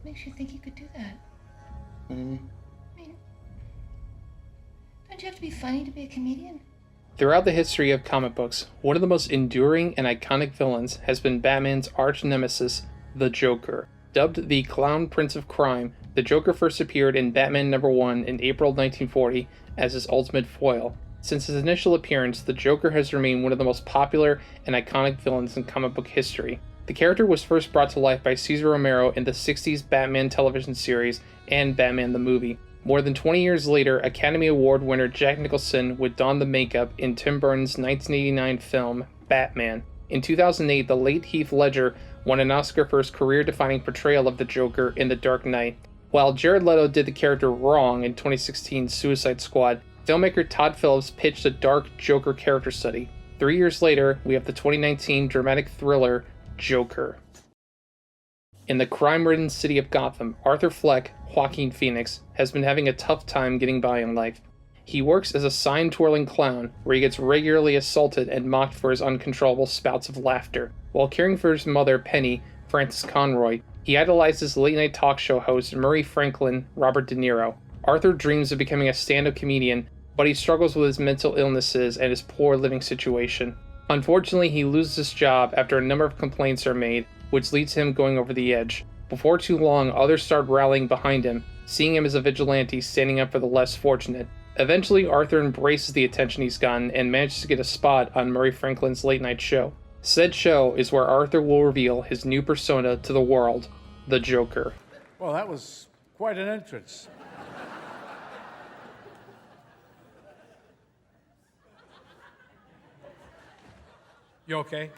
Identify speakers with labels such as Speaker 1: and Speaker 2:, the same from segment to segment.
Speaker 1: makes you think you could do that? I mean, don't you have to be funny to be a comedian?
Speaker 2: Throughout the history of comic books, one of the most enduring and iconic villains has been Batman's arch nemesis, the Joker. Dubbed the Clown Prince of Crime, the Joker first appeared in Batman #1 in April 1940 as his ultimate foil. Since his initial appearance, the Joker has remained one of the most popular and iconic villains in comic book history. The character was first brought to life by Cesar Romero in the 60s Batman television series and Batman the movie. More than 20 years later, Academy Award winner Jack Nicholson would don the makeup in Tim Burton's 1989 film, Batman. In 2008, the late Heath Ledger won an Oscar for his career-defining portrayal of the Joker in The Dark Knight. While Jared Leto did the character wrong in 2016's Suicide Squad, filmmaker Todd Phillips pitched a dark Joker character study. 3 years later, we have the 2019 dramatic thriller, Joker. In the crime-ridden city of Gotham, Arthur Fleck, Joaquin Phoenix, has been having a tough time getting by in life. He works as a sign-twirling clown, where he gets regularly assaulted and mocked for his uncontrollable spouts of laughter. While caring for his mother, Penny, Frances Conroy, he idolizes late-night talk show host Murray Franklin, Robert De Niro. Arthur dreams of becoming a stand-up comedian, but he struggles with his mental illnesses and his poor living situation. Unfortunately, he loses his job after a number of complaints are made, which leads to him going over the edge. Before too long, others start rallying behind him, seeing him as a vigilante standing up for the less fortunate. Eventually, Arthur embraces the attention he's gotten and manages to get a spot on Murray Franklin's late-night show. Said show is where Arthur will reveal his new persona to the world, the Joker.
Speaker 3: Well, that was quite an entrance. You okay?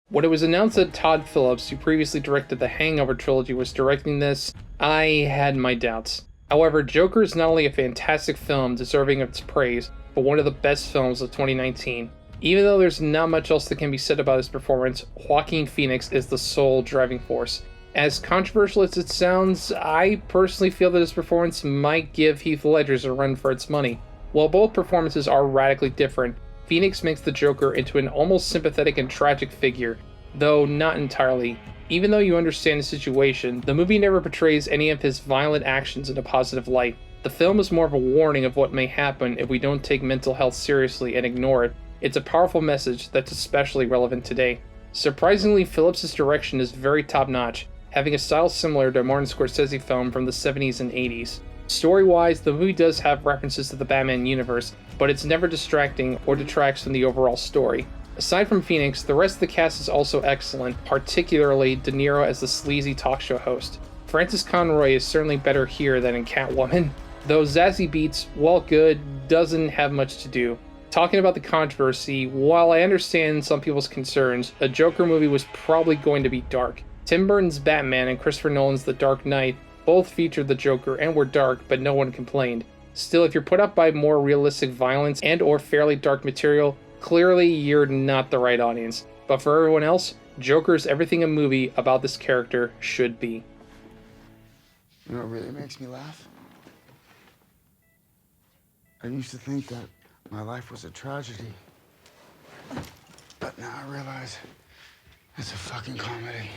Speaker 2: When it was announced that Todd Phillips, who previously directed the Hangover trilogy, was directing this, I had my doubts. However, Joker is not only a fantastic film deserving of its praise, but one of the best films of 2019. Even though there's not much else that can be said about his performance, Joaquin Phoenix is the sole driving force. As controversial as it sounds, I personally feel that his performance might give Heath Ledger's a run for its money. While both performances are radically different, Phoenix makes the Joker into an almost sympathetic and tragic figure, though not entirely. Even though you understand the situation, the movie never portrays any of his violent actions in a positive light. The film is more of a warning of what may happen if we don't take mental health seriously and ignore it. It's a powerful message that's especially relevant today. Surprisingly, Phillips' direction is very top-notch, having a style similar to a Martin Scorsese film from the 70s and 80s. Story-wise, the movie does have references to the Batman universe, but it's never distracting or detracts from the overall story. Aside from Phoenix, the rest of the cast is also excellent, particularly De Niro as the sleazy talk show host. Frances Conroy is certainly better here than in Catwoman, though Zazie Beetz, while good, doesn't have much to do. Talking about the controversy, while I understand some people's concerns, a Joker movie was probably going to be dark. Tim Burton's Batman and Christopher Nolan's The Dark Knight both featured the Joker and were dark, but no one complained. Still, if you're put up by more realistic violence and or fairly dark material, clearly you're not the right audience. But for everyone else, Joker is everything a movie about this character should be.
Speaker 4: You know what really makes me laugh? I used to think that my life was a tragedy. But now I realize it's a fucking comedy.